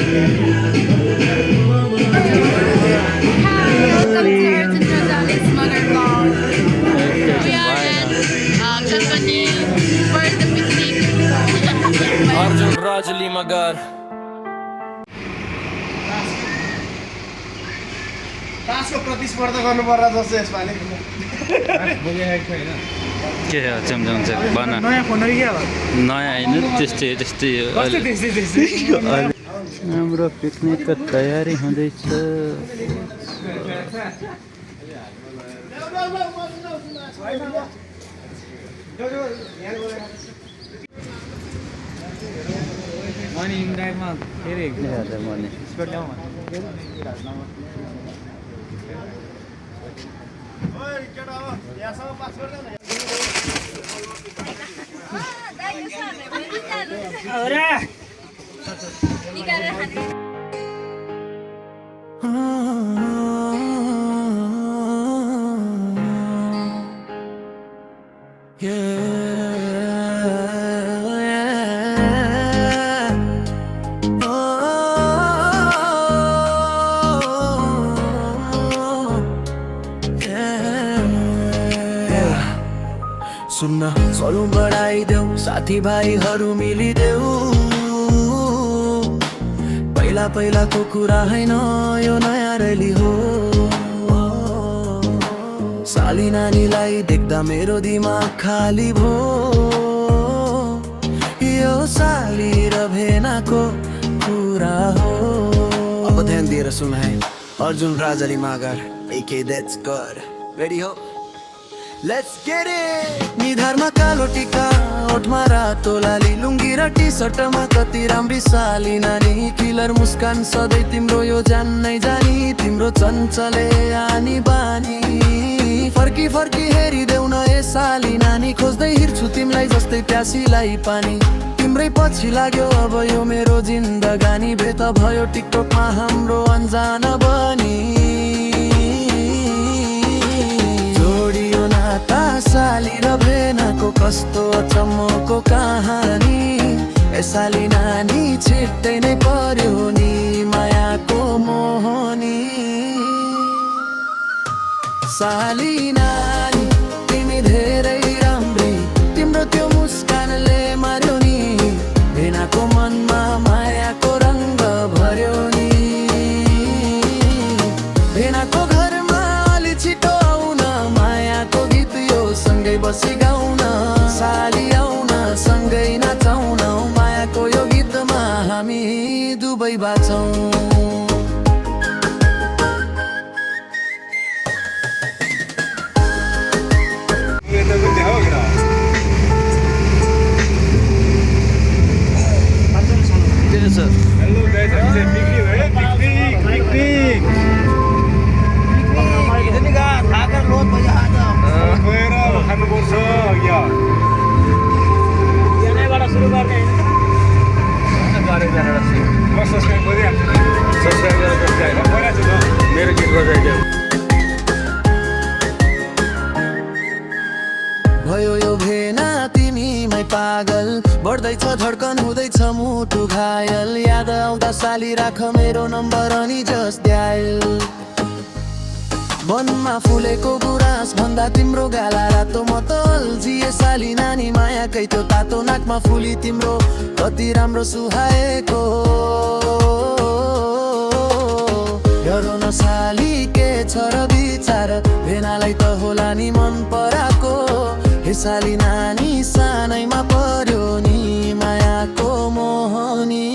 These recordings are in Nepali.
Welcome to Arjun Rosales Mother Vlog. We are at Kalpani for the picnic. Arjun Rajli Magar तासको प्रतिस्पर्धा गर्नु पर्ला जस्तो यसपालि के हो चम्चम चाहिँ बना नयाँ फोन हो क्या नयाँ होइन त्यस्तै त्यस्तै हो अहिले हाम्रो पिकनिकको तयारी हुँदैछ अनि इन्डाइरमा फेरि मर्ने स्पिड ल्याऊ सुन्न सलु बढाइदेऊ साथीभाइहरू मिलिदेऊ पहिला पहिलाको कुरा हैन यो नयाँ रैली हो साली नानीलाई देख्दा मेरो दिमाग खाली भो यो साली र भेनाको कुरा हो अब ध्यान दिएर सुन है अर्जुन राजली मागर AK that's good ready हो Let's get it निधारमा कालो टिका ओठमा रातो लाली लुङ्गी र टी सर्टमा कति राम्री साली नानी किलर मुस्कान सधैँ तिम्रो यो जान्नै जानी तिम्रो चञ्चले आनी बानी फर्की फर्की हेरिदेऊ न ए साली नानी खोज्दै हिँड्छु तिमीलाई जस्तै प्यासीलाई पानी तिम्रै पछि लाग्यो अब यो मेरो जिन्दगानी भेट भयो टिकटकमा हाम्रो अन्जान बनी जोडियो नाता साली र भेनाको कस्तो अचम्मको कहानी ए साली नानी छिट्टै नै पर्यो नि मायाको मोहनी साली नानी तिमी धेरै राम्री तिम्रो त्यो मुस्कानले मार्यो नि भेनाको मनमा मायाको रङ्ग भर्यो नि भेनाको घरमा अलि छिटो आउन मायाको गीत यो सँगै बसी गाउन साली आउन सँगै नाचाउन मायाको यो गीतमा हामी दुबै बाँचौँ हेलो गाइस हामी चाहिँ पिकनिक है पिकनिक गएर अब खानुपर्छ या यहाँबाट सुरु गर्ने म सब्सक्राइब गरिहाल्छु सब्सक्राइब गरेर गरिहाल्छु त मेरो गीत बजाइदेऊ भयो यो भेना तिमीमै पागल बढ्दैछ धड्कन हुँदैछ मुटु घायल याद आउँदा साली राख मेरो नम्बर अनि जस्ट डायल मनमा फुलेको गुराँस भन्दा तिम्रो गाला रातो म त अल्झिए साली नानी मायाकै त्यो तातो नाकमा फुली तिम्रो कति राम्रो सुहाएको हेरौ न साली के छ र विचार भेनालाई त होला नि मन पराको हे साली नानी सानैमा पर्यो नि मायाको मोहनी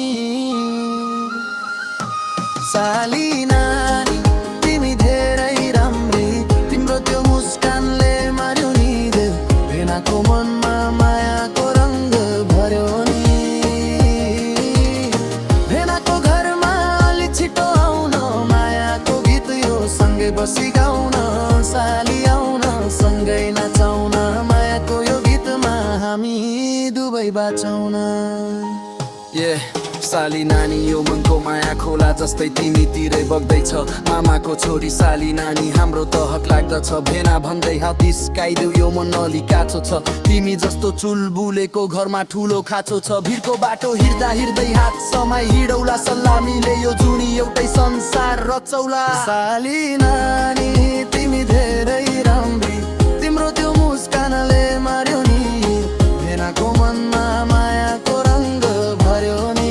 साली नानी तिमी धेरै राम्री तिम्रो त्यो मुस्कानले मार्यो नि भेनाको मनमा मायाको रङ्ग भर्यो नि भेनाको घरमा अलि छिटो आउन मायाको गीत यो सँगै बसी गाउन साली आउन सँगै नाचाउन हामी दुबै बाँचौँ न साली नानी यो मनको माया खोला जस्तै तिमीतिरै बग्दैछ मामाको छोरी साली नानी हाम्रो त हक लाग्दछ भेना भन्दै हात इस्काइदेऊ यो मन अलि काँचो छ तिमी जस्तो चुलबुलेको घरमा ठुलो खाँचो छ भिरको बाटो हिँड्दा हिँड्दै हात समाई हिँडौला सल्लामीले यो जुनी एउटै संसार रचौला साली नानी तिमी धेरै राम्री तिम्रो त्यो मुस्कानले मार्यो नि भेनाको मनमा मायाको रङ्ग भर्यो नि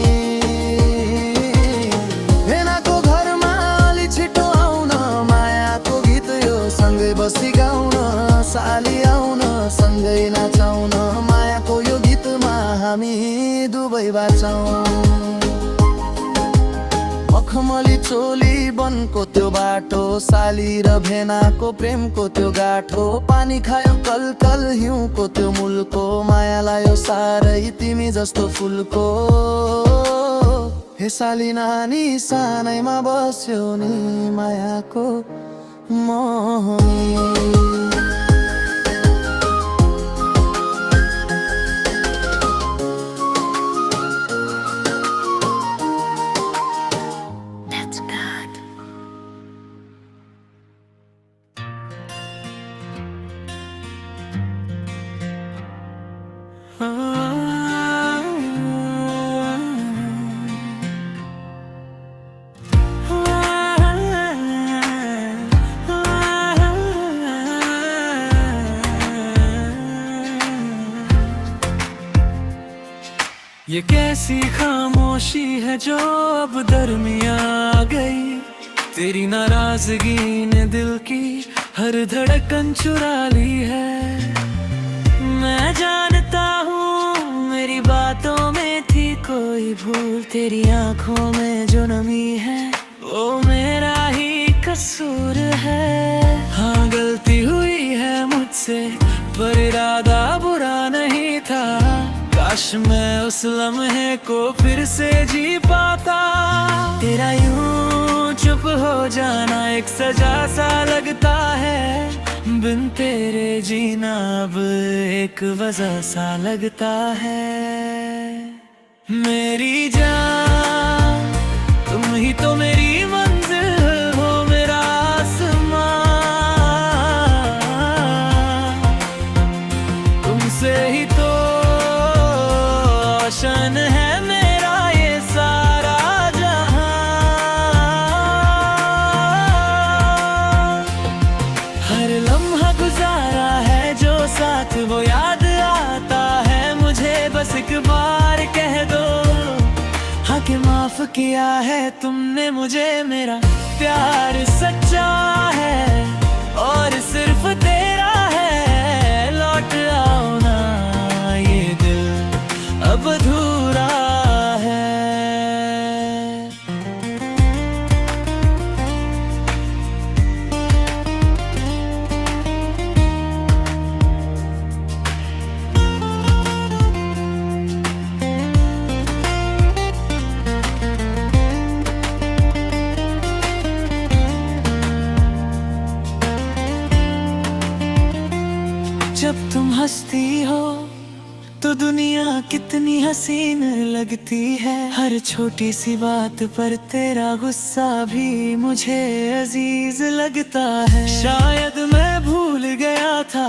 भेनाको घरमा अलि छिटो आउन मायाको गीत यो सँगै बसी गाउन साली आउन सँगै नाचाउन मायाको यो गीतमा हामी दुवै बाँचौँ मखमली चोली बनको त्यो बाटो साली र भेनाको प्रेमको त्यो गाठो पानी खायो कलकल हिउँको त्यो मुलको माया लायो सारै तिमी जस्तो फुलको हे साली नानी सानैमा बस्यो नि मायाको मोहनी ये कैसी खामोशी है जो अब दरमिया आ गई तेरी नाराजगी ने दिल की हर धड़कन चुरा ली है मैं जानता हूँ मेरी बातों में थी कोई भूल तेरी आंखों में जो नमी है वो मेरा ही कसूर है हाँ गलती हुई है मुझसे पर इरादा बुरा नहीं था काश मैं उस लम्हे को फिर से जी पाता तेरा यूं चुप हो जाना एक सजा सा लगता है बिन तेरे जीना अब एक वजह सा लगता है मेरी जान तुम ही तो मेरी मंजिल हो मेरा आसमां तुमसे ही तो रोशन है मेरा ये सारा जहां हर लम्हा गुजारा है जो साथ वो याद आता है मुझे बस एक बार कह दो हाँ कि माफ किया है तुमने मुझे मेरा प्यार सच्चा है और सिर्फ तेरा है लौट आओ ना ये दिल अब अधूरा है जब तुम हंसती हो तो दुनिया कितनी हसीन लगती है हर छोटी सी बात पर तेरा गुस्सा भी मुझे अजीज लगता है शायद मैं भूल गया था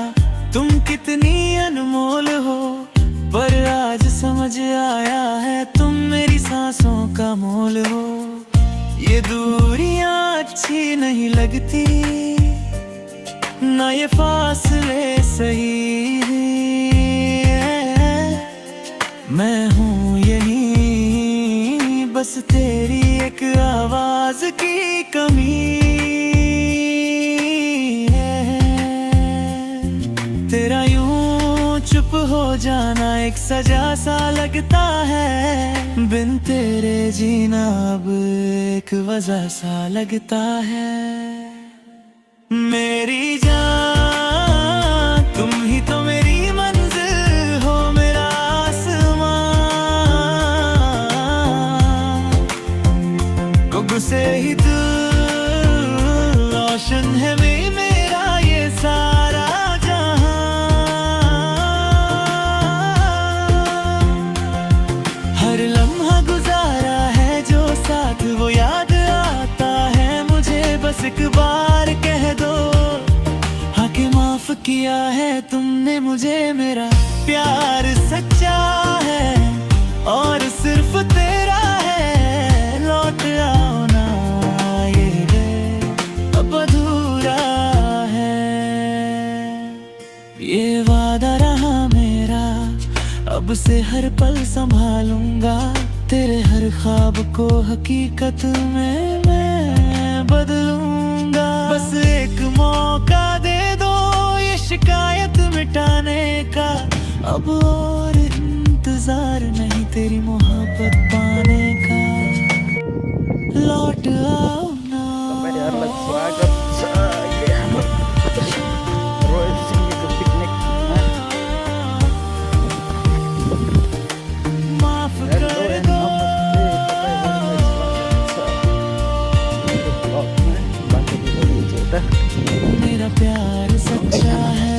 तुम कितनी अनमोल हो पर आज समझ आया है तुम मेरी सांसों का मोल हो ये दूरियां अच्छी नहीं लगती ना ये फासले सही मैं हूँ यही बस तेरी एक आवाज की कमी है तेरा यूं चुप हो जाना एक सजा सा लगता है बिन तेरे जीना अब एक वजह सा लगता है मेरी जान तुम ही तो मेरी मंजिल हो मेरा आसमां गुग से ही दिल रोशन है मेरा ये सारा जहां हर लम्हा गुजारा किया है तुमने मुझे, मेरा प्यार सच्चा है और सिर्फ तेरा है। लौट आओ ना, ये दिल अब अधूरा है। ये वादा रहा मेरा, अब से हर पल संभालूंगा। तेरे हर ख्वाब को हकीकत में मैं बदलूंगा। बस एक मौका दे दो ये शिकायत मिटाने का। अब और इंतजार नहीं तेरी मोहब्बत पाने का। लौट आओ ना। माफ कर दो। मेरा प्यार सच्चा है।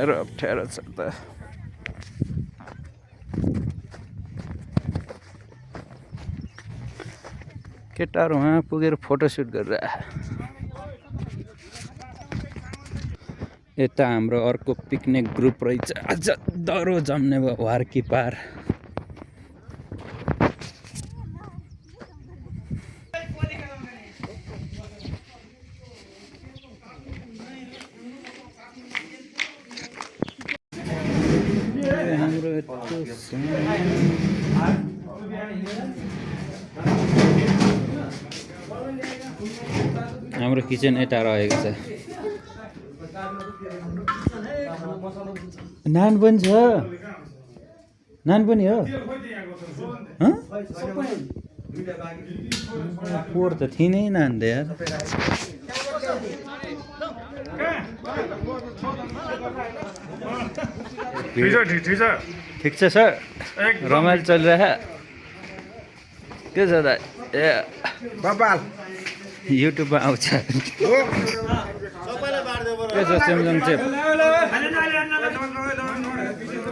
अप्ठ्यारो छ त। केटाहरू वहाँ पुगेर फोटोसुट गरेर यता हाम्रो अर्को पिकनिक ग्रुप रहेछ। आज दह्रो जम्ने भयो वार्की पार। हाम्रो हाम्रो किचन यता रहेको छ। नान पनि छ। नान पनि हो। पोहोर त थिएन नान त यार। ठिक छ सर, रमाइलो चलिरहेको के छ त? ए बबाल युट्युबमा आउँछ। के छ सेमसङ चेप?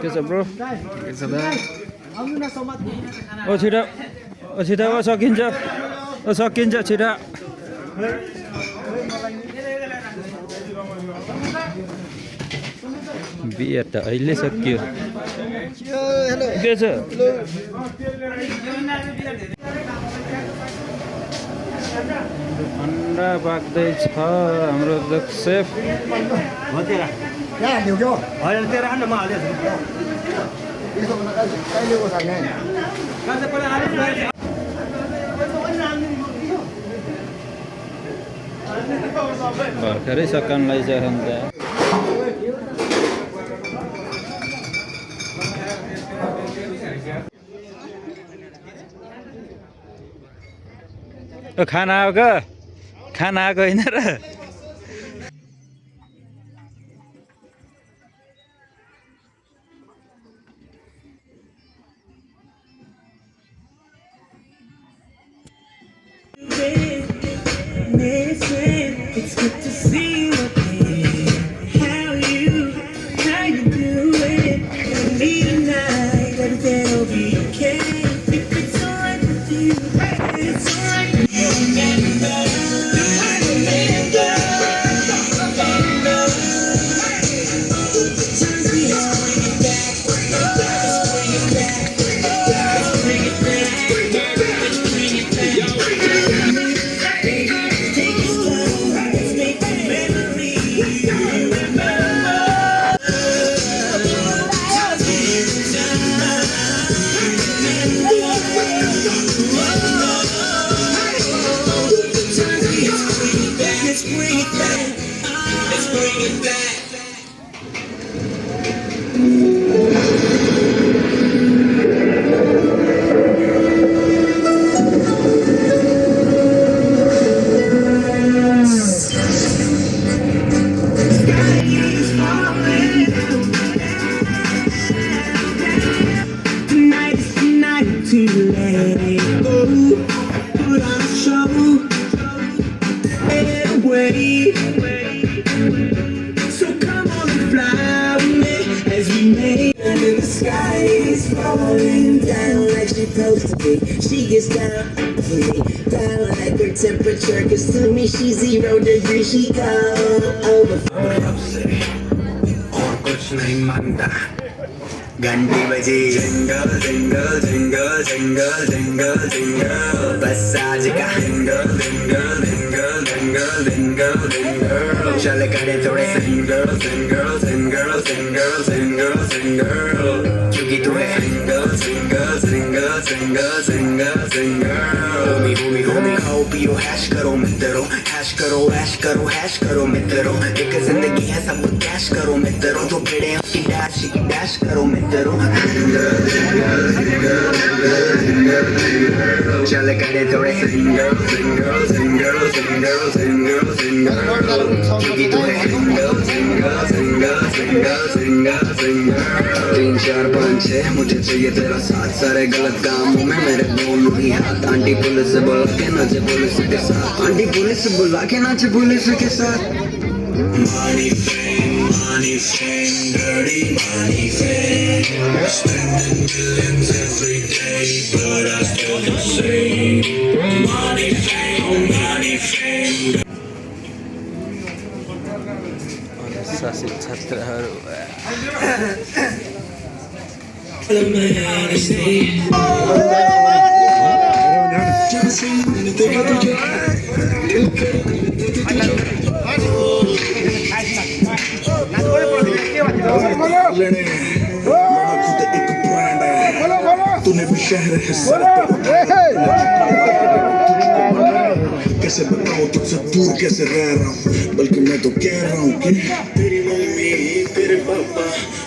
के छ ब्रो? के छ त? ओ छिटो, ओ छिटो, ओ सकिन्छ, ओ सकिन्छ छिटो। बियर त अहिले सकियो। के छ? अन्डा पाक्दैछ हाम्रो सेफ। भर्खरै सकान लगाइसक्यो त। खाना आएको? खाना आएको होइन र? It's good to see you again. How you do it? Me tonight, everything will be okay. If it's alright with you, it's alright with you. Turns me on, bring it back. Just bring it back. Just bring it back. Just bring it back. Baby, take your time. Let's make She's falling down like she's supposed to be. She gets down for me, down like her temperature. Cause to me she's 0 degrees. She go over. और कुछ नहीं मानता घंटी बजी jingle jingle jingle jingle jingle jingle बस आज का jingle jingle jingle jingle jingle jingle चल करे थोड़े single single single single single single क्योंकि तू है single single single single single single homie homie homie खाओ पियो हैश करो मित्रों हैश करो हैश करो मित्रों एक जिंदगी है सब कैश करो मित्रों जो भिड़े उसकी डैश करो मित्रों चल करे थोड़े single single single single single single क्योंकि तू है single single single single single single 3 4 5 6 मुझे चाहिए तेरा साथ सारे गलत कामों में मेरे दोनों ही हाथ आंटी पुलिस से बुला के नाचे पुलिस के साथ आंटी पुलिस से बुला के नाचे पुलिस के साथ money fame dirty money fame spending millions every day but I still the same money fame शासित छात्रहरू तूने भी शहर है कैसे बताऊं तुझसे दूर कैसे रह रहा हूँ बल्कि मैं तो कह रहा हूँ कि तेरी मम्मी तेरे पापा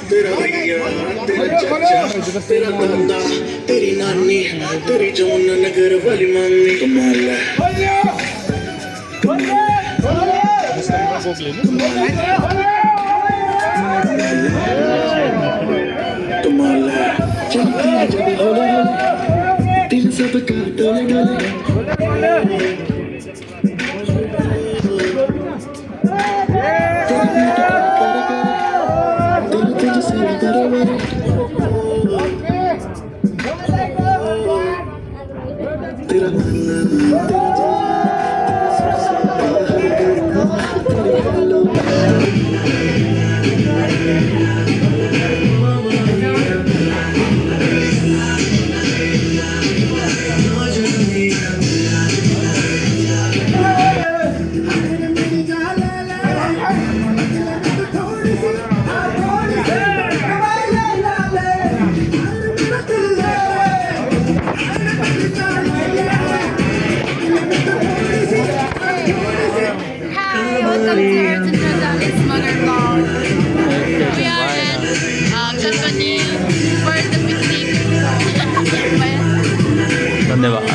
तेरा भैया तेरा चाचा तेरा दादा तेरी नानी तेरी जमुना नगर वाली मम्मी कमाल है कमाल है चलती है जब होले दिल सब का डोले डोले Welcome to Arjun Rosales Mother Vlog. We are at Kalkani for the picnic. धन्यवाद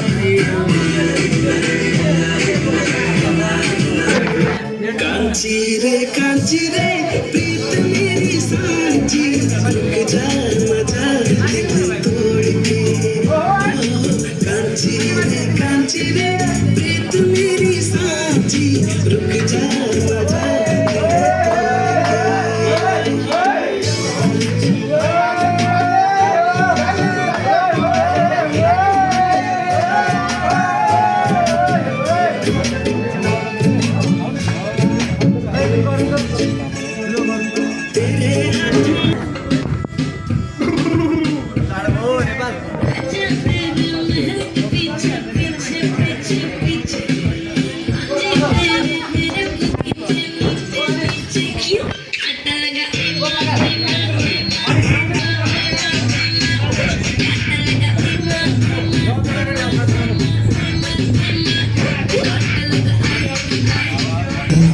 कांची रे प्रीत मेरी सांची रुक जा मजा दिल तोड़ के कांची रे प्रीत मेरी सांची रुक जा मजा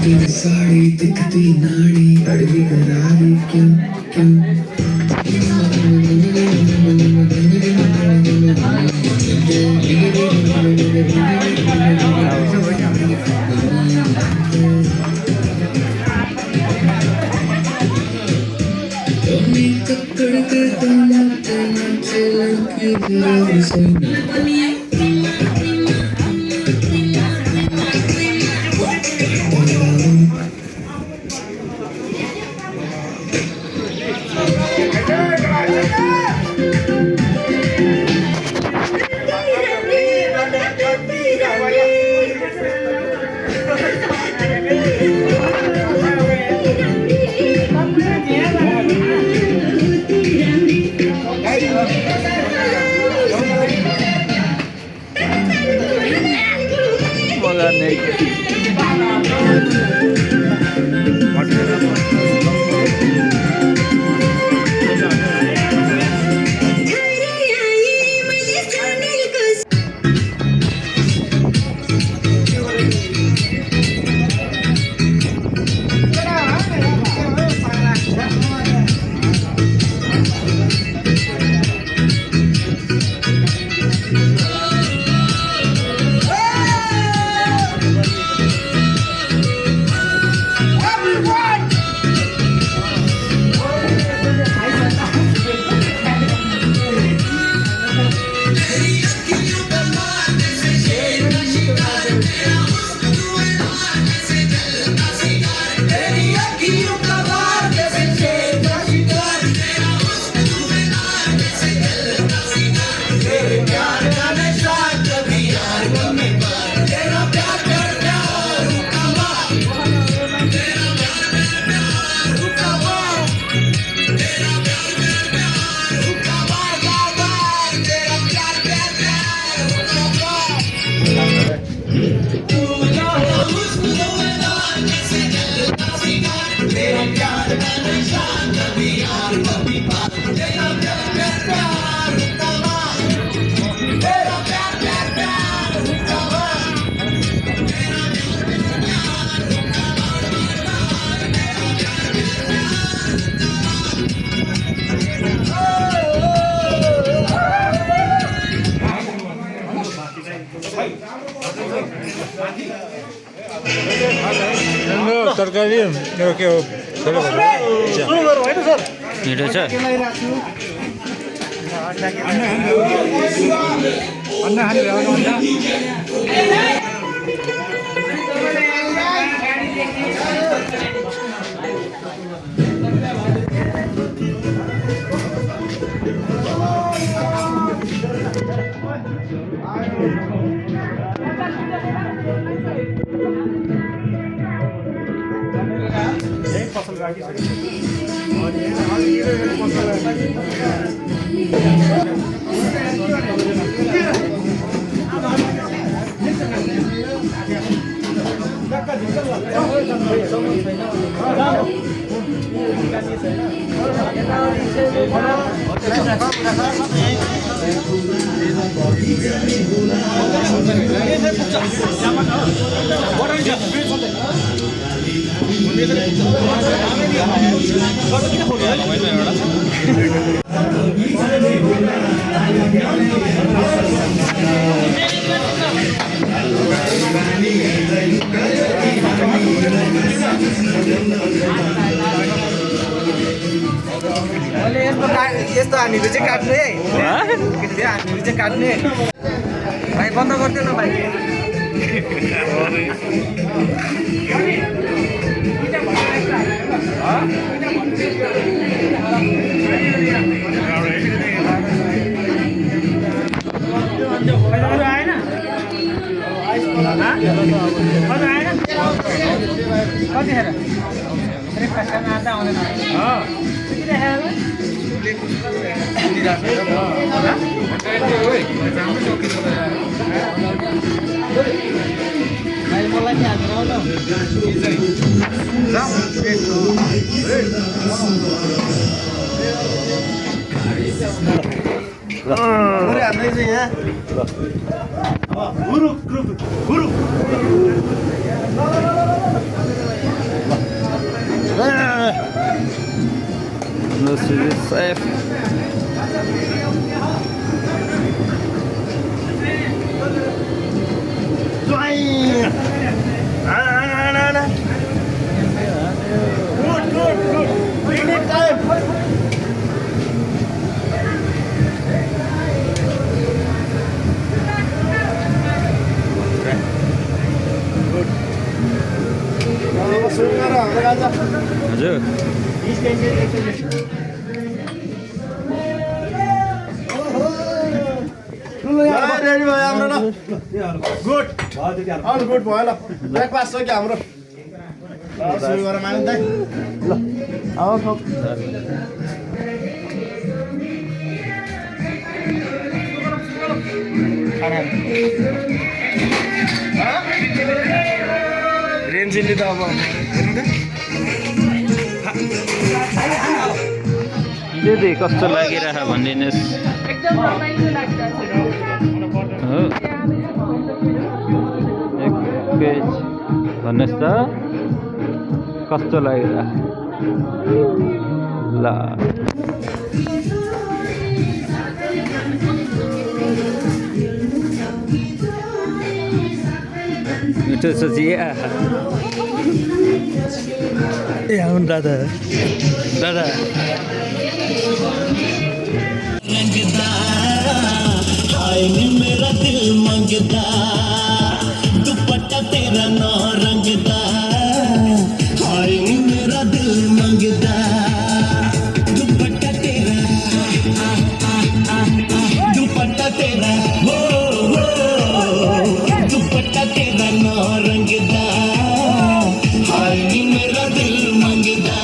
तेरी साड़ी दिखती नाड़ी अड़वी करारी क्यों क्यों तरकारी के मिठो छ यस्तो हामीहरू चाहिँ काट्ने है हामीहरू चाहिँ काट्ने भाइ बन्द गरिदिनु न भाइ No sujet safe. हजुर रेडी भयो हाम्रो ल गुड अल गुड भयो ल ब्रेकफास्ट सक्यो हाम्रो ल सुरु गरौँ मानिस दाइ ल आऊ खाना तिमीले त अब हेर्नु त दिदी कस्तो लागिरह भनिदिनुहोस् एकदम रमाइलो लाग्छ हो एकैछ भन्नुहोस् त कस्तो लागिरह ल मिठो छ जिया ए आउनु दादा दादा हाय नी मेरा दिल मंगदा दुपट्टा तेरा नौ रंगदा हाय नी मेरा दिल मंगदा दुपट्टा तेरा दुपट्टा तेरा हो दुपट्टा तेरा नौ रंगदा हाय नी मेरा दिल मंगदा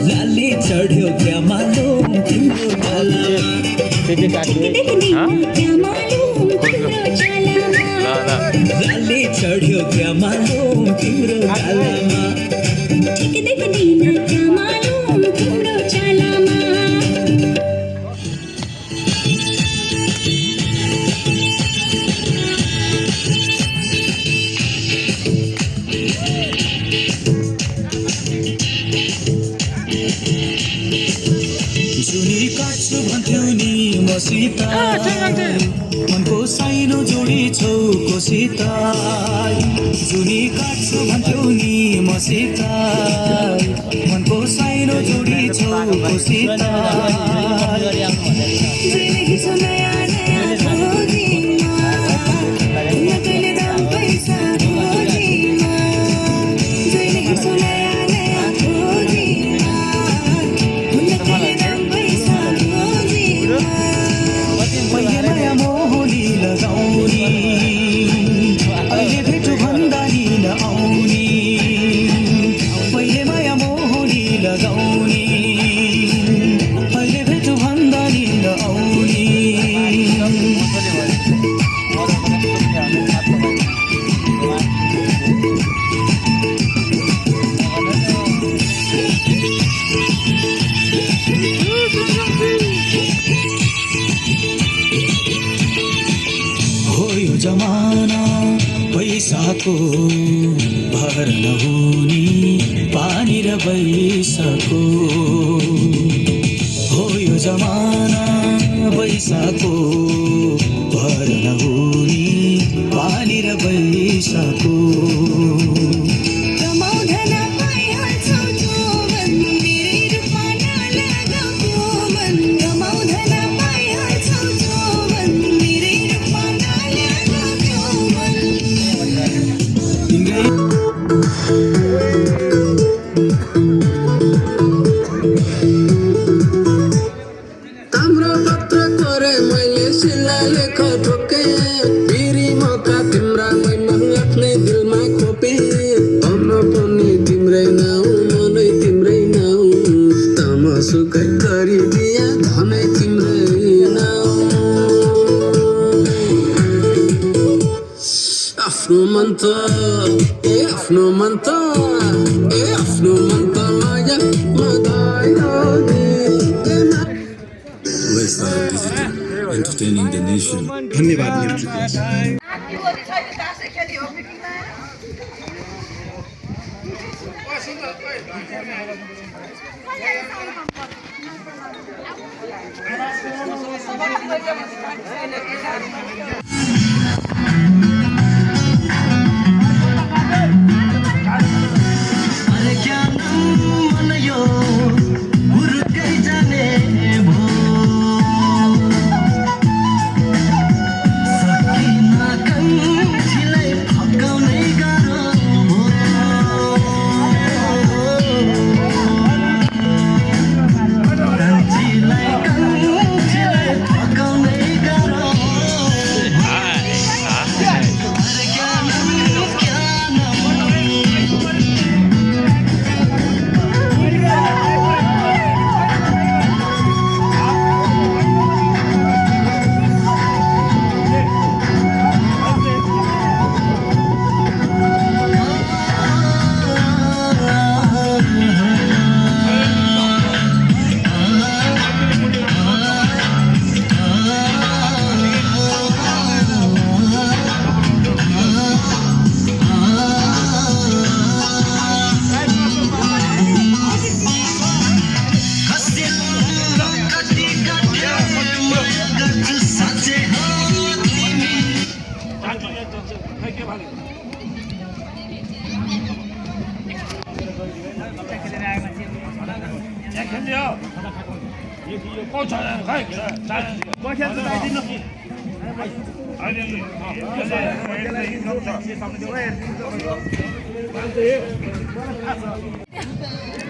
लाली चढ़्यो क्या मालूम तिम्रो गालामा त्यति काट्नु लाली चढ़्यो क्या मालूम तिम्रो गालामा जुनी काट्छु भन्थ्यौ नि मसित मनको साइनो जोडी छौ कोसित जुनी काट्छु भन्थ्यौ नि मसित मनको साइनो जोडी छौ कोसित जमाना पैसाको भर नहुने पानी र पैसाको हो यो जमाना पैसाको भर नहुने पानी र पैसाको Entertaining the nation. धन्यवाद अरे क्या मन यो हुर्कै जाने भो सकिन कन्छीलाई फकाउनै गाह्रो भो कन्छीलाई फकाउनै गाह्रो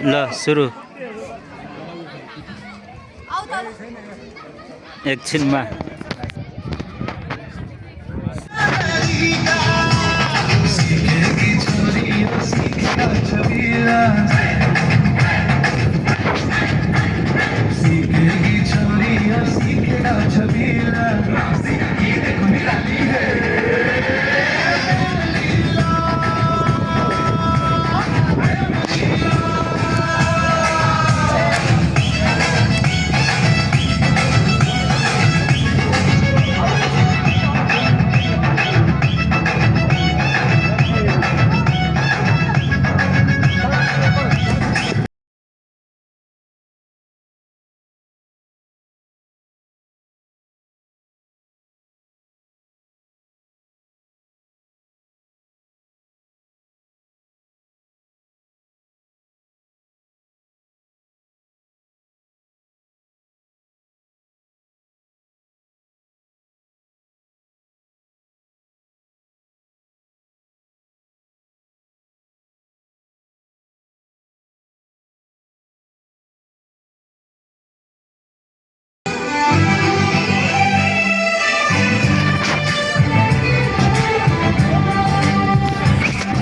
ल सुरु एकछिनमा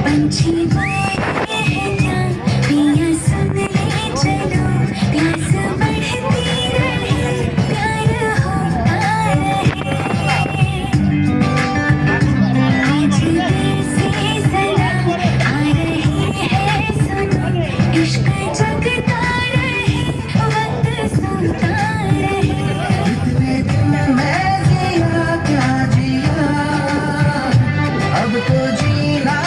पंछी बोले हैं क्या पिया सुन ले चलो प्यास बढ़ती रहे प्यार होता रहे आज देर से सलाम आ रही है सुनो इश्क जगता रहे वक्त सुनता रहे इतने दिन मैं जिया क्या जिया अब तो जीना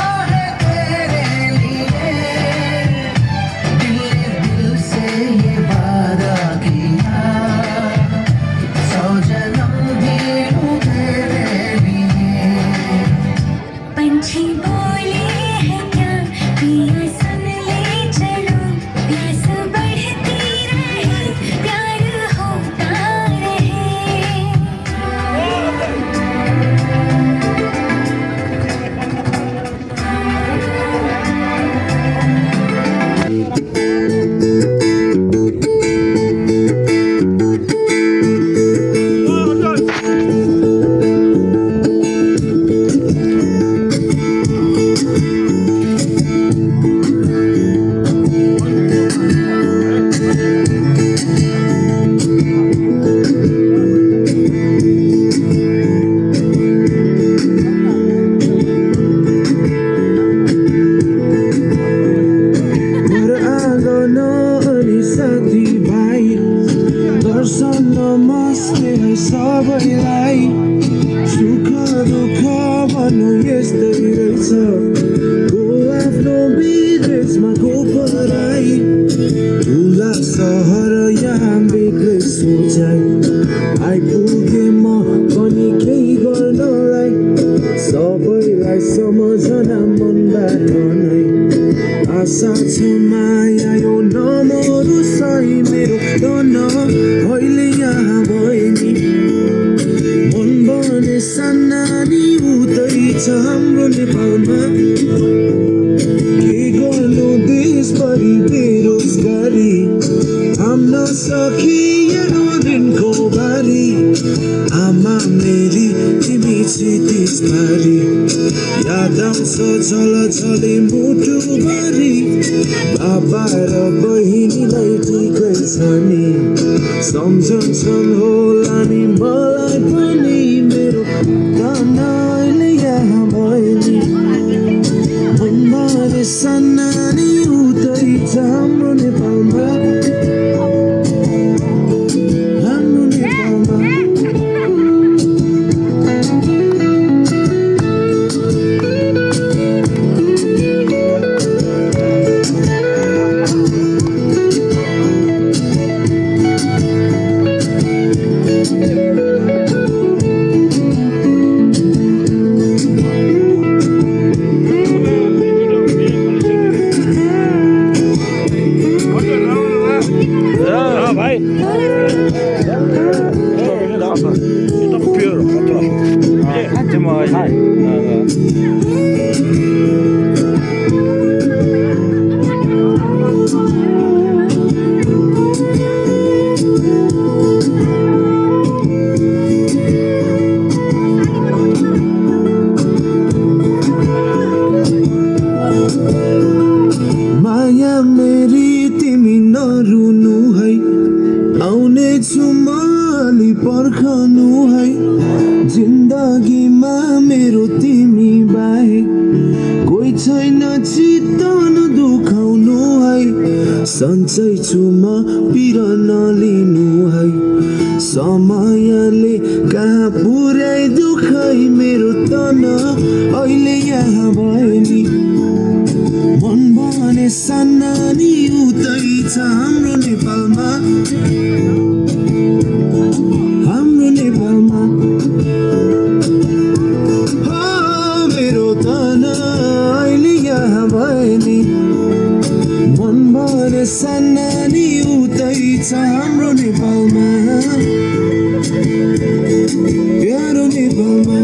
पंछी बोले हैं क्या पिया सुन ले चलो प्यास बढ़ती रहे प्यार होता रहे सबैलाई सुख दुःख भन्नु यस्तै रहेछ को आफ्नो विदेशमा को पराई ठुला सहर यहाँ बेग्लै सोचाइ आइपुगे म पनि केही गर्नलाई सबैलाई सम्झन मनबाट नै आशा छ माया यो नमरु सही मेरो धन अहिले यहाँ भएनी मन बने सानानी उतै छ हाम्रो नेपालमा के गर्नु देशभरि बेरोजगारी थाम्न सकिएन दिनको बारी आमा मेरी तिमी क्षितिजभरि याद आउँछ झलझले मुटुभरि बाबा र बहिनीलाई ठिकै छ नि सम्झन्छन् होला नि मलाई पनि मेरो धन अहिले यहाँ भयो नि मनभरि सानानी उतै छ हाम्रो नेपालमा भाइ यो त प्योर हो त चाहिँ म माया मेरी तिमी नरुनु है आउने छु म अलि पर्खनु है जिन्दगीमा मेरो तिमी बाहेक कोही छैन चित्त नदुखाउनु है सन्चै छु म पिर नलिनु है समयले कहाँ पुर्याइदियो खै मेरो तन अहिले यहाँ भयो नि मन भने सानानी उतै छ हाम्रो नेपालमा हो मेरो तन अहिले यहाँ भयो नि मन भने सानानी उतै छ हाम्रो नेपालमा प्यारो नेपालमा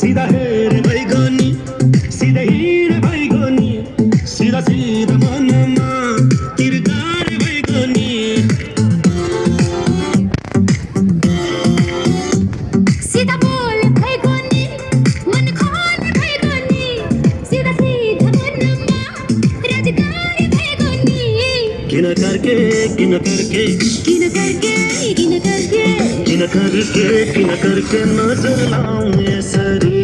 सीधा हेरे भइगनी सीधा हिँडे भइगनी सीधा सीधा मनमा तिरगारे भइगनी सीधा बोल भइगनी मन खोल भइगनी सीधा सीधा मनमा राजगारी भइगनी किन करके किन करके किन करके किन करके किन करके किन करके नजर लाऊं यसरी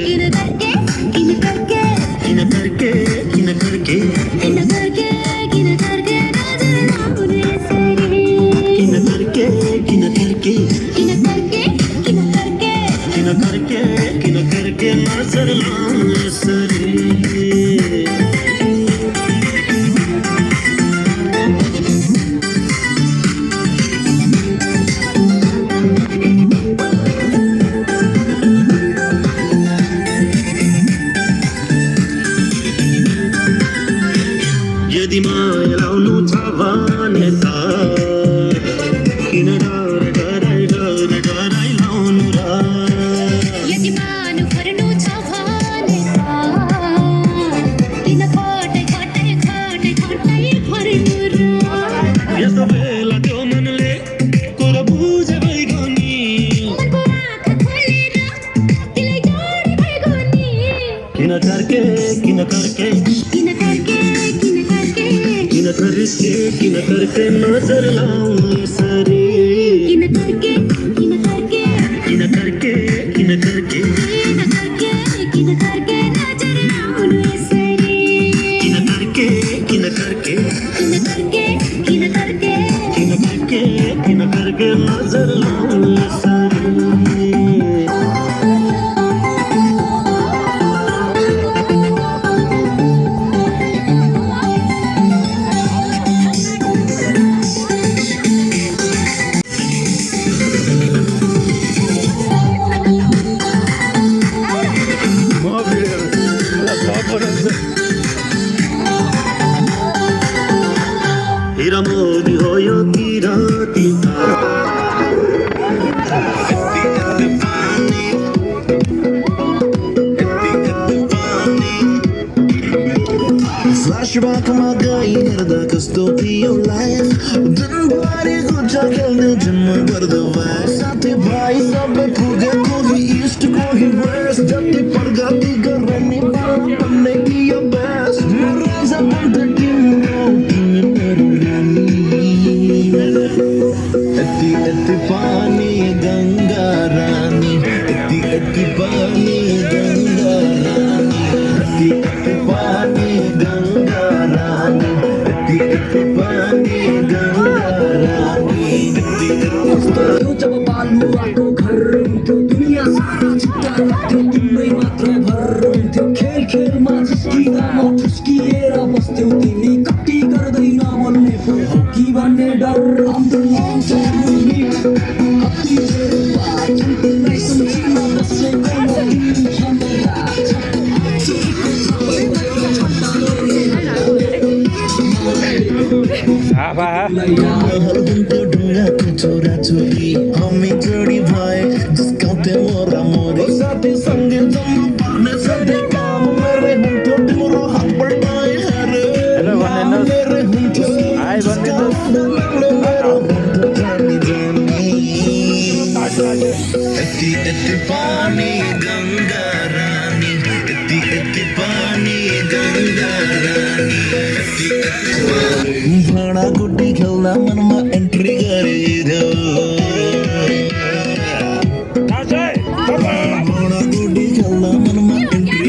किन करके किन करके किन करके किन करके किन करके किन करके नजर लाउने यसरी किन करके किन करके किन करके किन करके किन करके किन करके नजर लाऊं यसरी यदि माया लाउनु छ भने त किन डर डराइ डर डराइ लाउनु र यदि मान भर्नु छ भने किन खटाइ खटाइ खटाइ खटाइ भर्नु र यस्तो बेला त्यो मनले कुरा बुझे भइगनी मनको आँखा खोलेर दिलै जोडी भइगनी किन करके किन करके किन करके किन करके किन करके किन करके नजर लाऊं यसरी किन करके किन करके किन करके किन करके किन करके किन करके नजर लाउनु यसरी किन करके किन करके किन करके किन करके किन करके किन करके नजर लाऊं यसरी हिरा मोदी हो यो किराती Flashbackमा गई हेर्दा कस्तो थियो लाइफ दिनभरि गुच्चा खेल्ने जन्म गर्दा भाइ साथै भाइ सबै पुगेको बेस्ट कोही वर्स जति प्रगति गर्ने भन्ने कि यो बेस्ट राइज अप द तिम्रो मेरो रानी यति यति पानी गङ्गा रानी यति यति पानी गङ्गा रानी यति यति पानी गङ्गा रानी यति यति पानी गङ्गा रानी जब बाल्नु आएको घर हुन्थ्यो दुनियाँ सारा छुट्टा लाग्थ्यो तिम्रै मात्र भर हुन्थ्यो खेल खेलमा झुस्किँदा म ठुस्किएर बस्थ्यौ तिमी कति गर्दै नबोल्ने पो हो कि भन्ने डर आउँदो आउँछ कति बेर तिमीलाई सम्झिन बसेको म तिमी सम्झदा छोरा छोरी हामी जोडी भए जिस्काउँथे मोरा मोरी साथी सँगै जम्नु पर्ने सधैँ काम मेरै हुन्थ्यो तिम्रो हात बढाए हेरे मेरै हुन्थ्यो मेरो हुन्थ्यो जानी जानी यति यति पानी गङ्गा रानी यति यति पानी गङ्गा रानी भाँडाकुटी खेल्दा मनमा एन्ट्री गरिदेऊ भाँडाकुटी खेल्दा मनमा एन्ट्री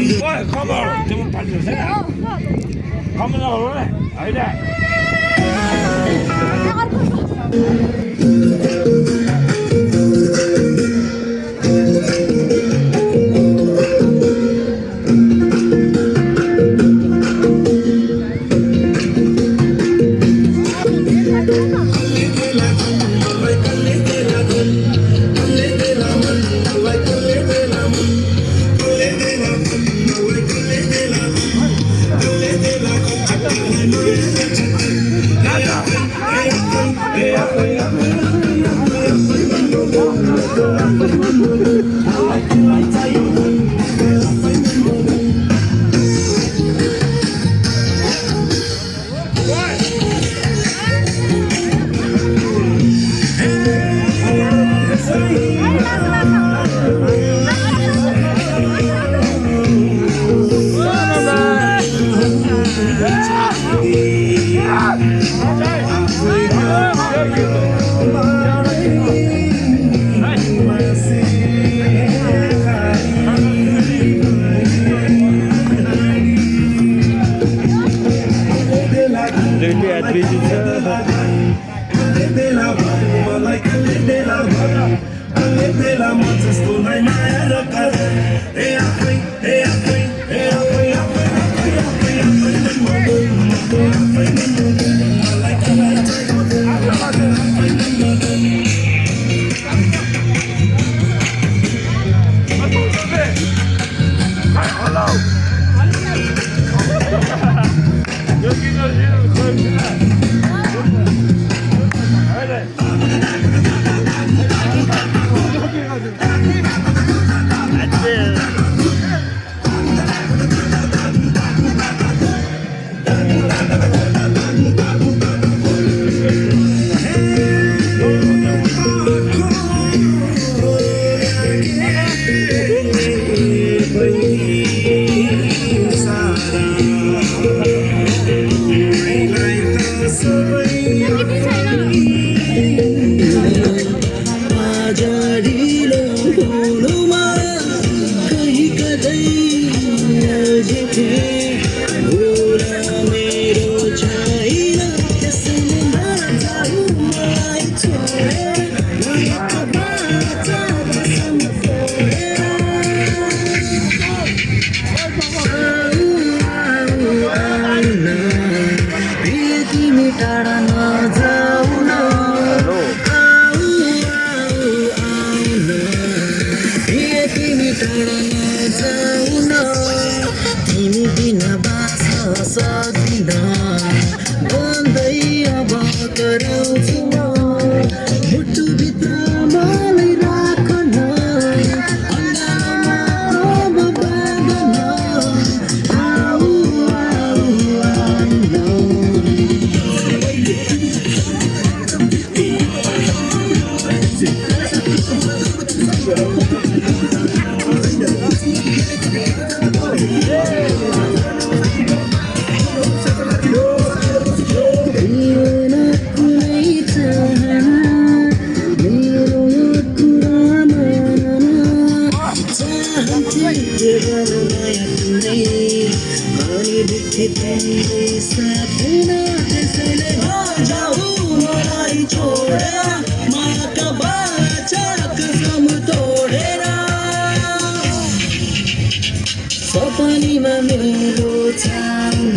सपनीमा मेरो छाउन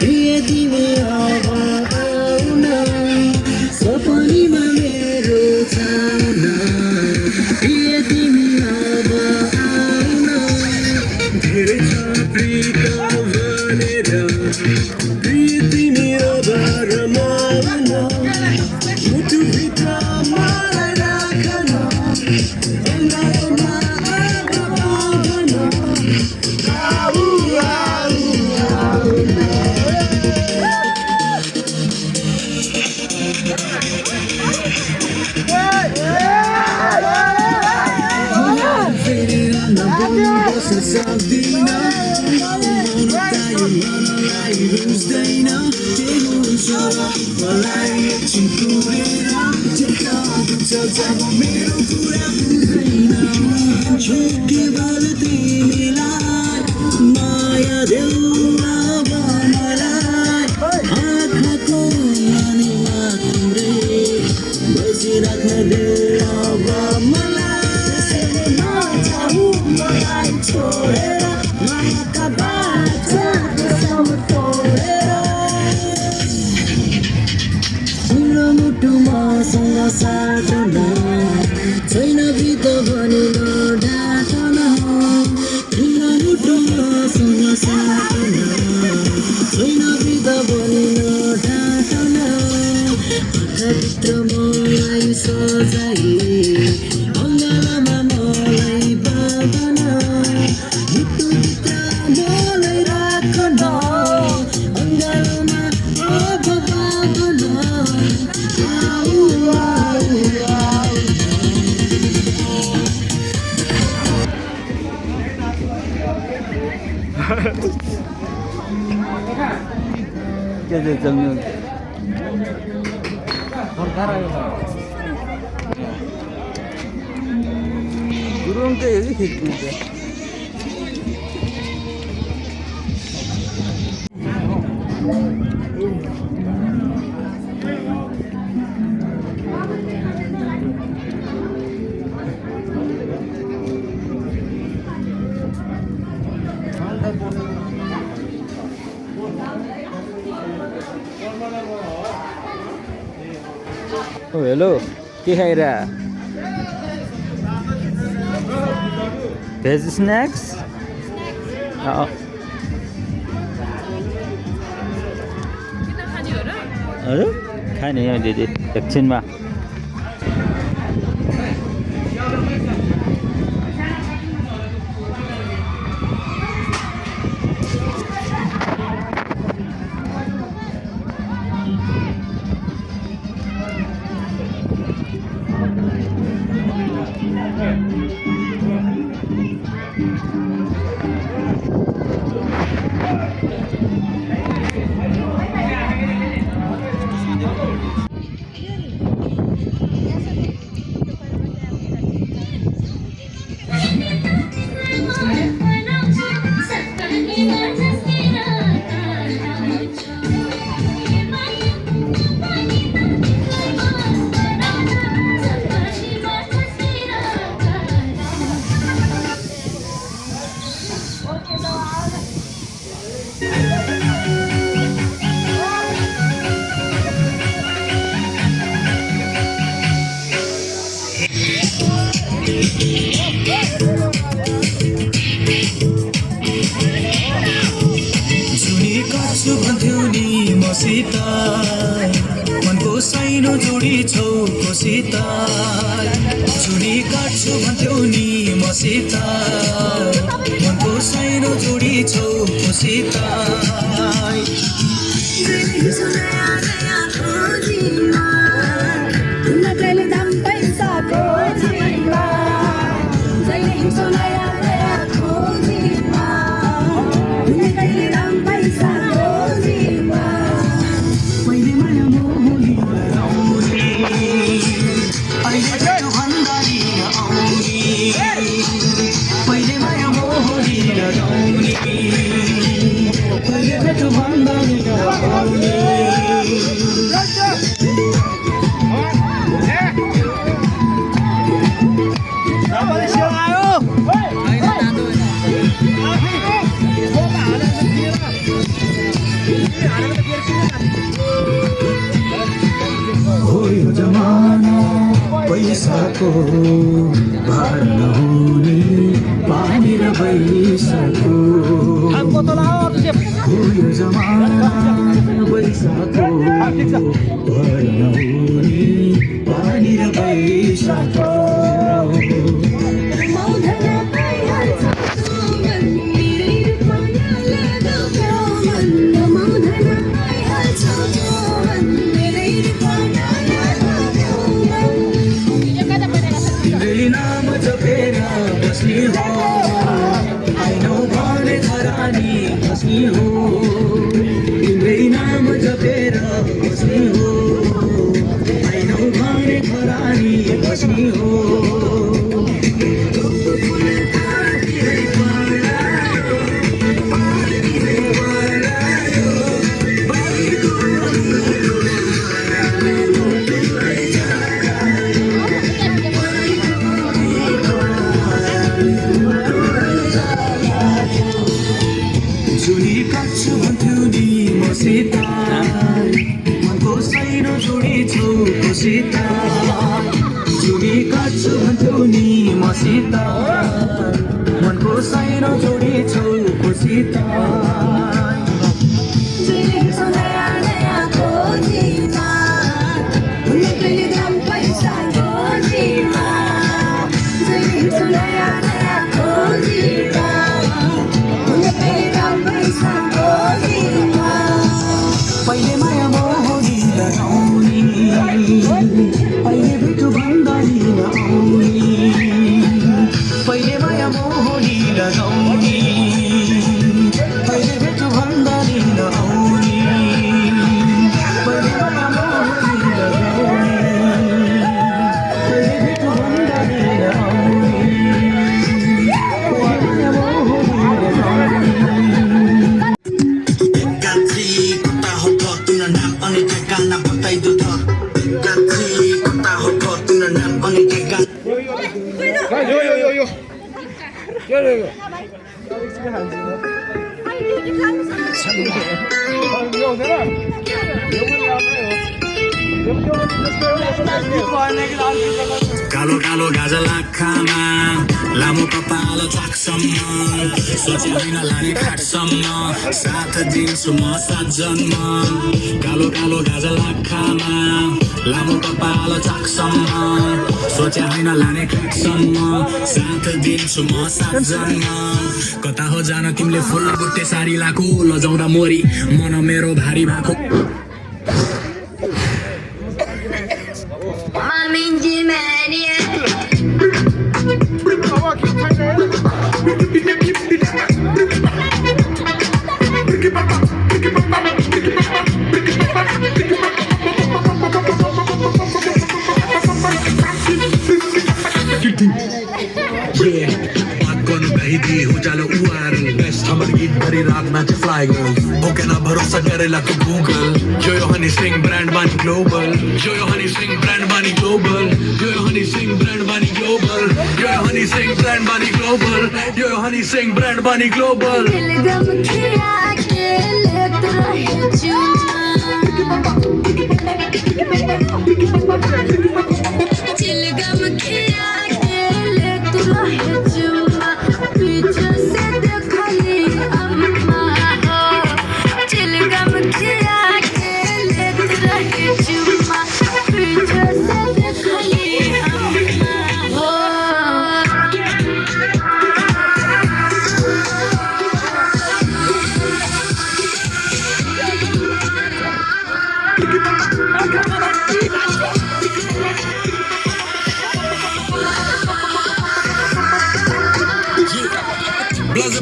प्रिय तिमी अब आउन सपनीमा मेरो छाउन प्रिय तिमी अब आउन धेरै छ प्रीत भनेर प्रिय तिमी अब रमाउन मुटुभित्र मलाई राखन अङ्गालोमा माया देऊ अब मलाई आँखाको पानीमा तिम्रै बसिराख्न देऊ अब मलाई नजाऊ मलाई छोडेर मायाका बाटो तोडेर तिम्रो मुटुमा सँग साटन छैन बित भने नढाँटन तिम्रो मुटुमा सँग साटन छैन बित भने नढाँटन आँखाभित्र मलाई सजाई अङ्गालामा मलाई बाँधन मुटुभित्र मलाई राखन अङ्गालामा अब बाँधन आऊ आऊ आऊ के चाहिँ चल्नु गुरुङ चाहिँ हो कि खिच्नु चाहिँ ओ हेलो के खाइरा भेज स्न्याक्स अरू खाने यहाँ दिदी एकछिनमा मनको साइनो जोडी छौ कोसित चुडी काट्छु भन्थ्यौ नि मसित मनको साइनो जोडी छौ कोसित Sola पैसाको भार नहुने पानी र पैसाको हो यो जमाना पैसाको भार नहुने पानी र पैसाको तिम्रै नाम जपेर बस्ने हो आइनौ भने धरानी बस्ने हो तिम्रै नाम जपेर बस्ने हो आइनौ भने धरानी बस्ने हो जुनी काछु भन्थ्यौ नि मसित मनको साइनो जोडी छौ मसित जुनी काछु भन्थ्यौ नि मसित मनको साइनो जोडी छौ मसित पहिले माया मोहनी लगाउने अहिले भेटो भन्दा नआउने पहिले माया मोहनी लगाउने अहिले भेटो भन्दा नआउने पहिले माया मोहनी लगाउने अहिले भेटो भन्दा नआउने पहिले माया मोहनी लगाउने कालो कालो गाजा लाखामा लामो कपालो चाकसम्म सोचे होइन लाने खाटसम्म साथ दिन्छु म 7 जन्म कालो कालो गाजा लाखामा लामो कपालो चाकसम्म सोचे होइन लाने खाटसम्म साथ दिन्छु म 7 जन्म कता हो जान तिमीले फुल बुट्टे साडी लाको लजाउँदा मोरी मन मेरो भारी भएको उजालो उवार बेस्ट हमर गीत भरी रात नाच फ्लाई गर्ल ओके ना भरोसा करेला तो Google yo Honey Singh brand बानी global yo Honey Singh brand बानी global yo Honey Singh brand बानी global yo Honey Singh brand बानी global yo Honey Singh brand बानी ग्लोबल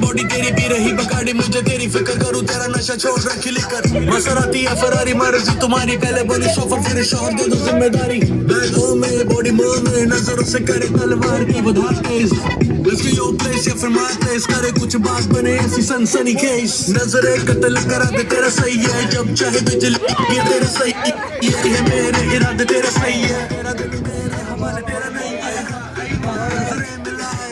बॉडी तेरी पी रही बकाडी मुझे तेरी फिक्र करूं तेरा नशा छोड़ रखी लेकर मसराती या फरारी मर्जी तुम्हारी पहले बनी शोफर फिर शोहर दे दो जिम्मेदारी बैगों में बॉडी में नजरों से करे तलवार की बधार तेज Let's go your place या फिर my place करे कुछ बात बने ऐसी सनसनी केस नजरे कत्ल करा दे तेरा सही है जब चाहे बिजली ये तेरा सही ये है मेरे इरादे तेरा सही है तेरा दिल मेरे हवाले तेरा नहीं है नजरें मिलाए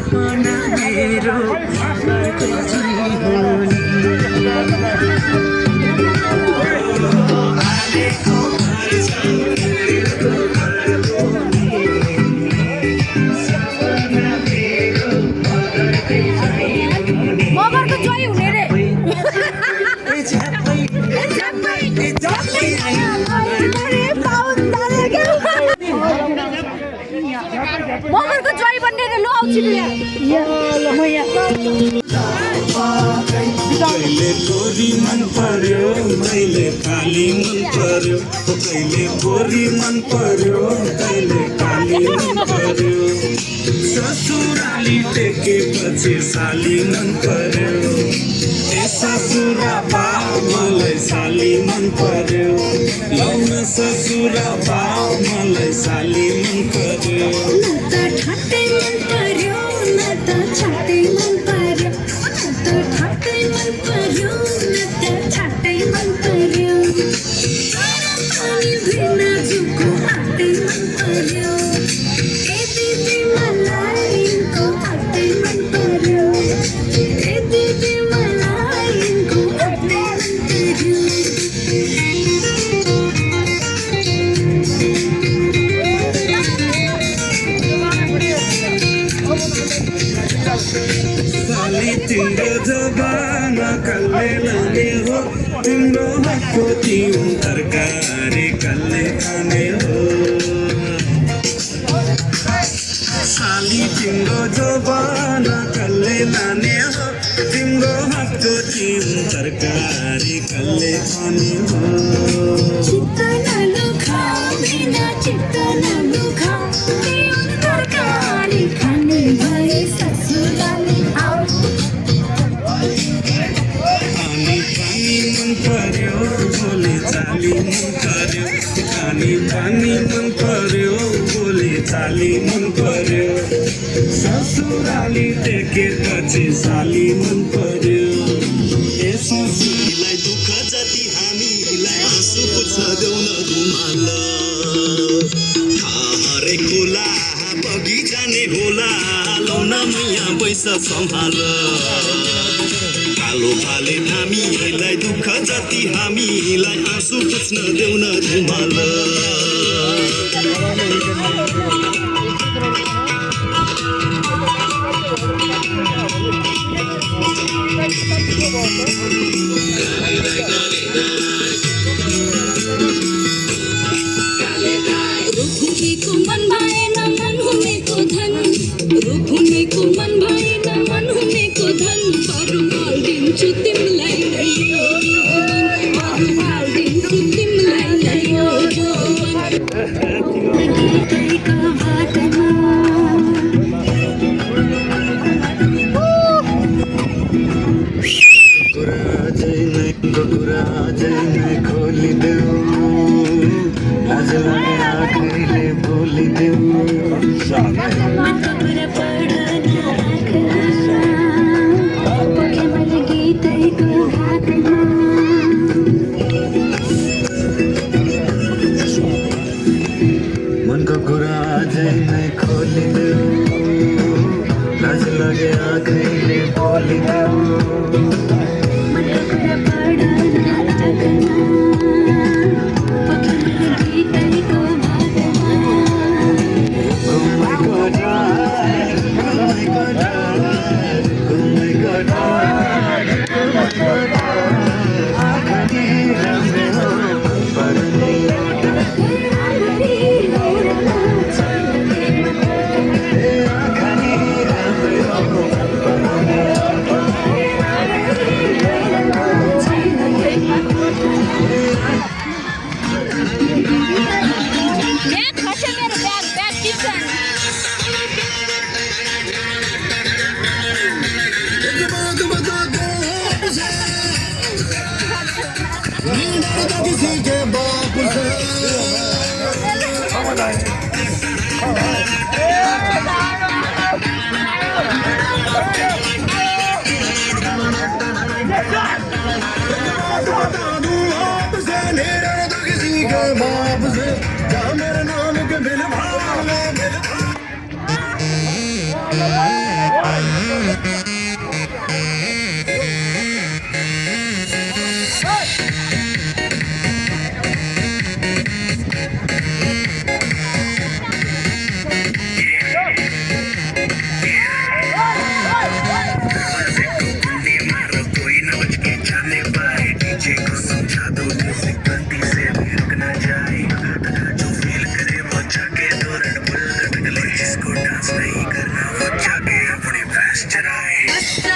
सपना मेरो मगरको झै हो नि आलेको घर छ मेरो घरको नि सपना मेरो मगरकै झै हो नि मगरको जोइ हुने रे ए झ्याप्पै मगरको जोइ बन्ने रे लो आउँछु कहिले गोरी मन पर्यो कहिले काली मन पर्यो कहिले गोरी मन पर्यो कहिले काली मन पर्यो ससुराली टेकेपछि साली मन पर्यो ए ससुरा बा मलाई साली मन पर्यो लाउन ससुरा बा मलाई साली मन पर्यो ठट्टै मन पर्यो न त छट्टै मन पर्यो न त ठट्टै मन पर्यो न त छट्टै मन पर्यो पानी बिना जुको आट्टै मन पर्यो ए दिदी मलाई यिनको आट्टै मन पर्यो ए दिदी मलाई यिनको आट्टै मन पर्यो साली तिम्रो जबाना कल्ले लाने हो तिम्रो हातको तिम्रो तरकारी कल्ले खाने हो साली तिम्रो जबाना कल्ले लाने हो तिम्रो हातको तिम्रो तरकारी कल्ले खाने हो चित्त नलुखाऊ बिना चित्त नलुखाऊ तिम्रो तरकारी खाने भए ससुराली आऊ पानी पानी मन पर्यो बोले चाली मन पर्यो पानी मन पर्यो बोले चाली मन पर्यो ससुराली टेकेपछि साली मन पर्यो ए ससुरीलाई दुःख जति हामीलाई हाँसु पुग्छ देऊ न रुमाल हरे खोला बगी जाने होला लाउन मैया पैसा सम्हाल कालो भाले हामीलाई दुःख जति हामीलाई आँसु पुछ्न देऊ न रुमाल रुखुनेको मन भएन मन हुनेको धन रुखुनेको मन भएन मन हुनेको धन बरु हालिदिन्छु तिमीलाई ल्यायो बरु हालिदिन्छु तिमीलाई ल्यायो गीतैको बाटोमा कुरा अझै नै खोलिदेऊ लाज लागे आँखैले बोलिदेऊ मनको कुरा पढ्न पोखे मैले गीतैको बाटोमा मनको कुरा अझै नै खोलिदेऊ लाज लागे आँखैले बोलिदेऊ मनको कुरा पढ्न पोखे मैले गीतैको बाटोमा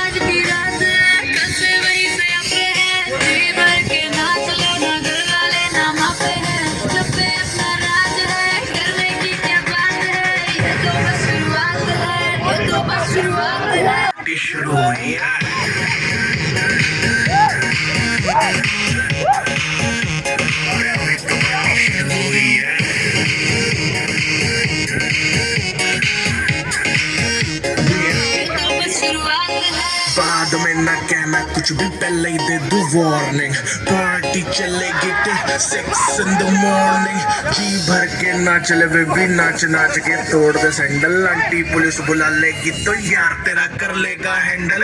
आज की रात है, कल से वही से अपने हैं, जी भर के नाच लो ना, घर वाले ना मापे हैं, जब पे अपना राज है, करने की क्या बात है, ये तो बस शुरुआत है, ये तो बस शुरुआत है। शुरू हुई है बाद में ना कहना कुछ भी पहले ही दे दूं वार्निंग पार्टी चलेगी ते 6 in the morning जी भर के ना चले वे भी नाच नाच के तोड़ दे सैंडल आंटी पुलिस बुला लेगी तो यार तेरा कर लेगा हैंडल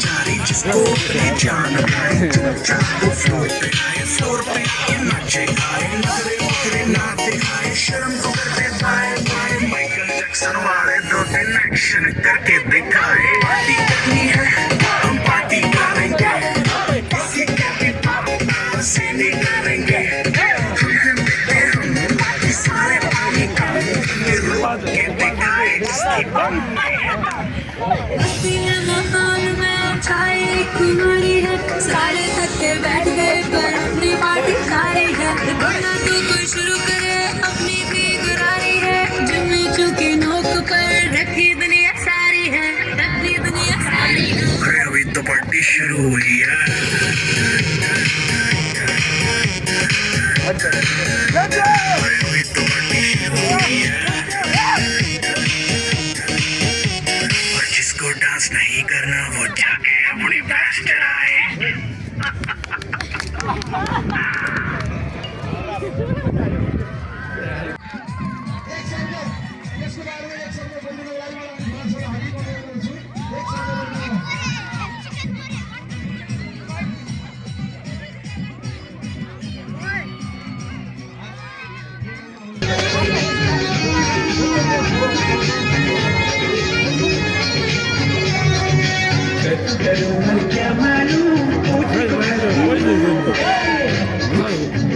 जारी जिसको जान फ्लोर पे आए नाचे आए नखरे वखरे ना दिखाए शर्म को कर दे बाय बाय माइकल जैक्सन वाले 2-3 एक्शन करके दिखाए पार्टी करनी है हम पार्टी करेंगे किसी के भी पाप से नहीं करेंगे हम बाकी सारे पानी का रोक के दिखाए जिसकी बम माहौल में छाई खुमारी है, सारे थके बैठ गए पर अपनी पार्टी सारी है, वरना तो कोई शुरू करे अपनी भी गुरारी है, जिम्मी चुकी नोक पर रखी दुनिया सारी है, रखी दुनिया सारी है। अरे अभी तो पार्टी शुरू हुई है अरे अभी तो पार्टी शुरू हुई है और जिसको डांस नहीं करना वो जाके अपनी भैंस चराए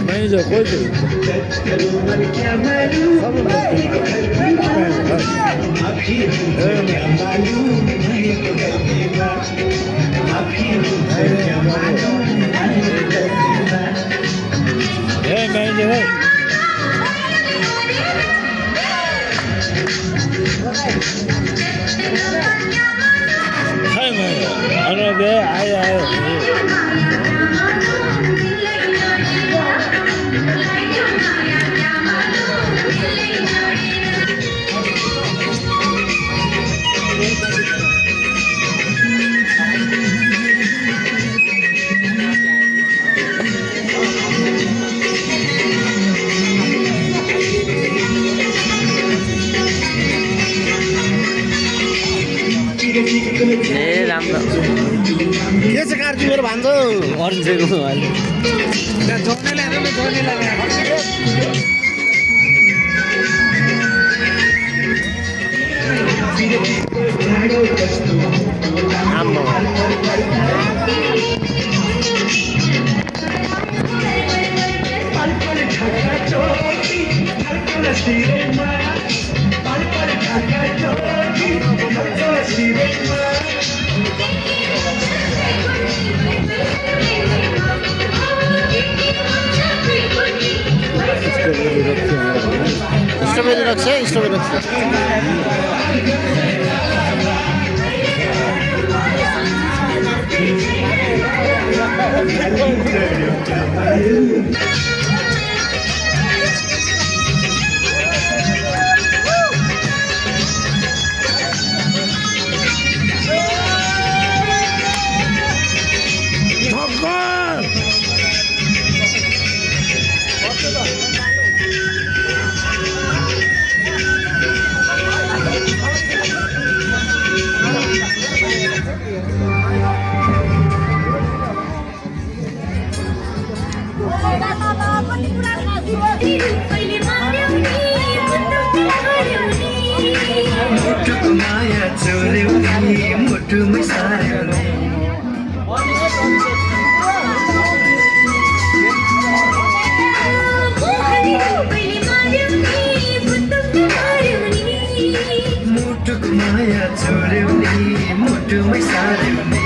मैनेजर कोई मैनेजर है अरे बे आए के चाहिँ काट्छु मेरो भान्जो स्ट्रॉबेरी रक्स है स्ट्रॉबेरी रक्स मुटुको माया चोर्यौ नि मुटुमै सार्यौ नि मुटुको माया चोर्यौ नि मुटुमै सार्यौ नि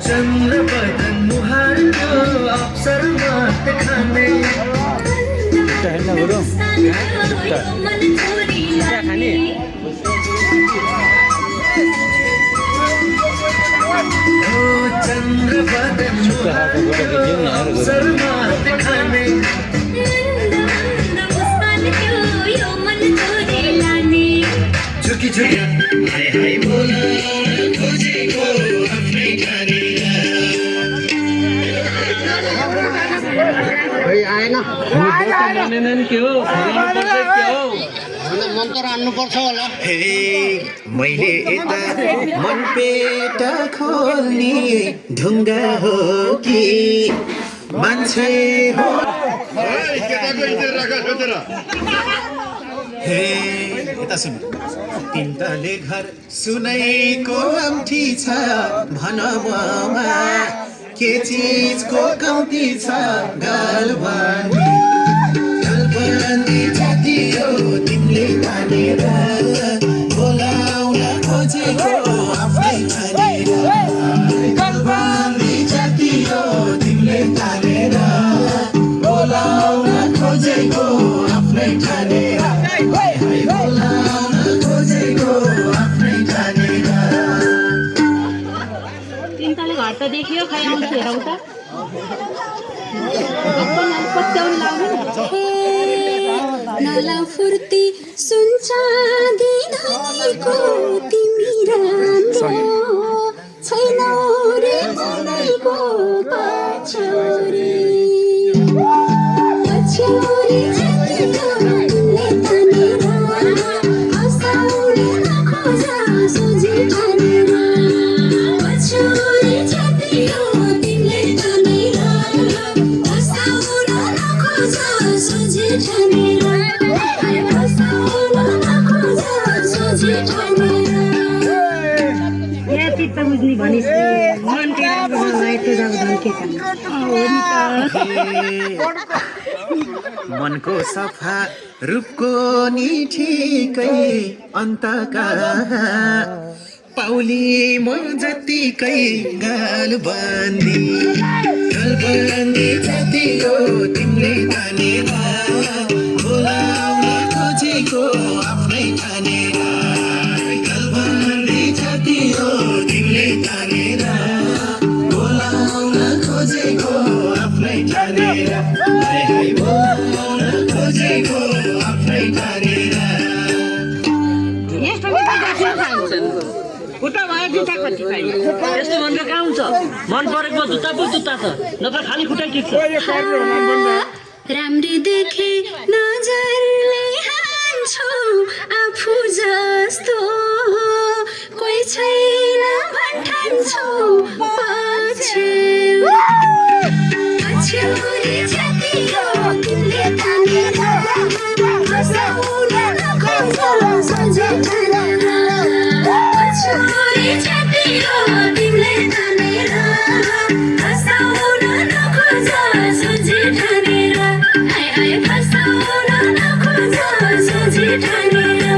चन्द्र बदन मुहारको अप्सरमा देखाने चन्द्र बदन मुहारको अप्सरमा देखाने झुकी झुकी हाय हाय बोला खोजेको आफ्नै मैले यता मन पेट खोल्ने ढुङ्गा हो कि मान्छे हो हे यता सुन तिनताले घर सुनैको अम्ठी छ भन ममा के चिजको कम्ती छ गालबन्दी गालबन्दी जाति हो तिमीले तानेर बोलाउन खोजेको आफ्नै ठानेर गालबन्दी जाति हो तिमीले तानेर बोलाउन खोजेको आफ्नै ठानेर बोलाउन खोजेको आफ्नै ठानेर तिनताले घर त देखियो खै आउँछ हेरौ त पत्याउनु लाउनु नाला फुर्ती सुन्छ दिनको तिमी राम्रो छैनौ रे मनैको पछौरी पछौरी तिमीले तानेर हँसाउने नखोज सोझी ठानेर पछौरी तिमीले तानेर हँसाउन नखोज सोझी ठानेर हँसाउन नखोज सोझी ठानेर या चित्त बुझ्ने भनिस् मन टेरा यस्तो जाँदा के मनको सफा रूपको नि ठिकै अन्तका पाउली म जतिकै गालबन्दी गालबन्दी जति हो तिमीले तानेर बोलाउन खोजेको आफ्नै ठानेर गालबन्दी जति हो तिमीले तानेर बोलाउन खोजेको आफ्नै ठानेर हाय हाय बोलाउन खोजेको आफ्नै ठानेर यस्तो खुट्टा भयो जुत्ता कति पाइयो यस्तो भनेर कहाँ हुन्छ मन परेको जुत्ता पो जुत्ता छ नत्र खाली खुट्टा टिप्छ राम्री देखे नजरले हान्छौ आफू जस्तो कोही छैन भन्ठान्छौ पछ्यौरी जति हो तिमीले तानेर हँसाउन नखोज सोझी ठानेर पछ्यौरी जति हो तिमीले तानेर हँसाउन नखोज सोझी ठानेर हाय हाय हँसाउन नखोज सोझी ठानेर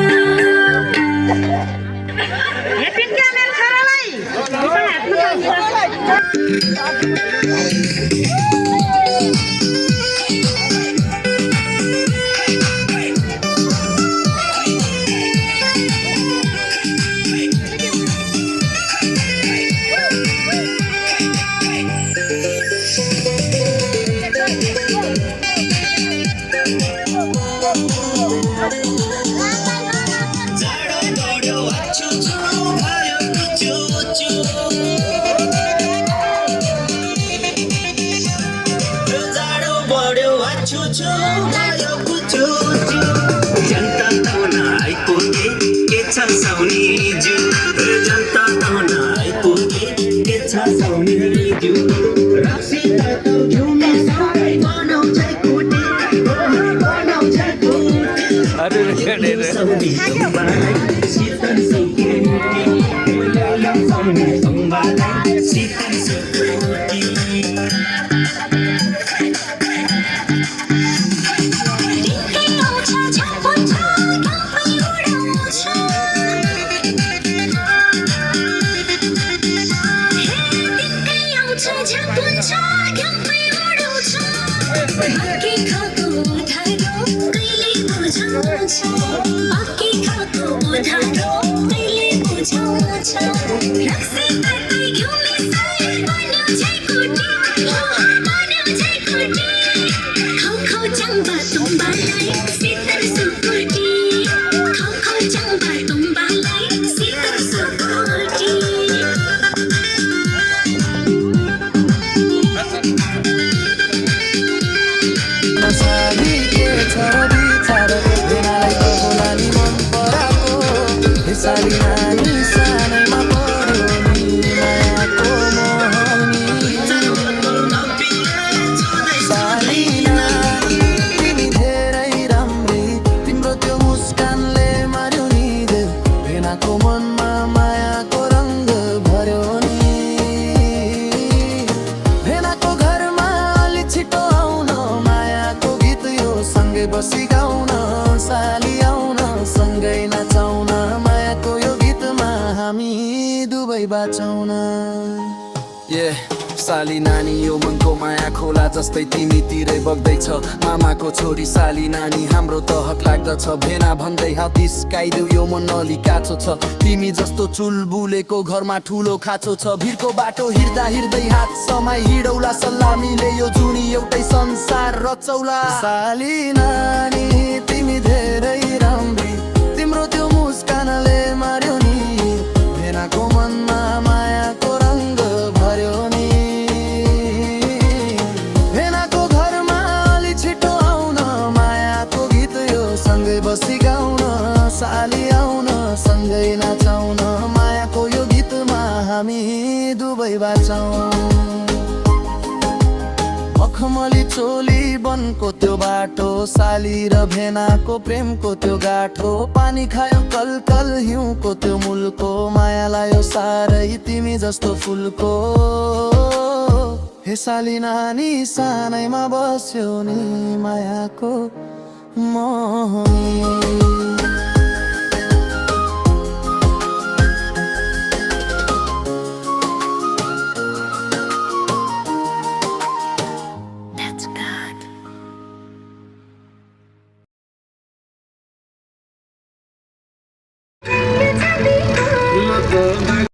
अच्छो छो भयो कुचो चो जाडो बढ्यो अच्छो छो भयो कुचो चो जनता ताउन आइपुगे के छ साउनी जु जनता ताउन आइपुगे के छ साउनी जु रक्सी त घिउमा सबै बनाउँछ कुटे बनाउँछ कुटे अरे साउनी सम्बालाई शीतल सौकुटी बोलाउला साउनी सम्बालाई शीतल सौकुटी बसी गाउन साली आउन सँगै नचाउन मायाको यो गीतमा हामी दुवै बाँचौन साली नानी यो मनको माया खोला जस्तै तिमीतिरै बग्दैछ मामाको छोरी साली नानी हाम्रो त हक लाग्दछ भेना भन्दै हात स्काइदेऊ यो मन अलि काछो छ तिमी जस्तो चुलबुलेको घरमा ठुलो खाँचो छ भिरको बाटो हिँड्दा हिँड्दै हात समाई हिँडौला सल्लामीले यो जुनी एउटै संसार रचौला साली नानी तिमी धेरै राम्री तिम्रो त्यो मुस्कानले मार्यो नि भेनाको मनमा मायाको रङ्ग भर्यो नि बसी गाउन साली आउन सँगै नाचाउन मायाको यो गीतमा हामी दुवै बाँचौँ मखमली चोली बनको त्यो बाटो साली र भेनाको प्रेमको त्यो गाठो पानी खायो कलकल हिउँको त्यो मुलको माया लायो सारै तिमी जस्तो फुलको हे साली नानी सानैमा बस्यो नि मायाको मोहनी That's God.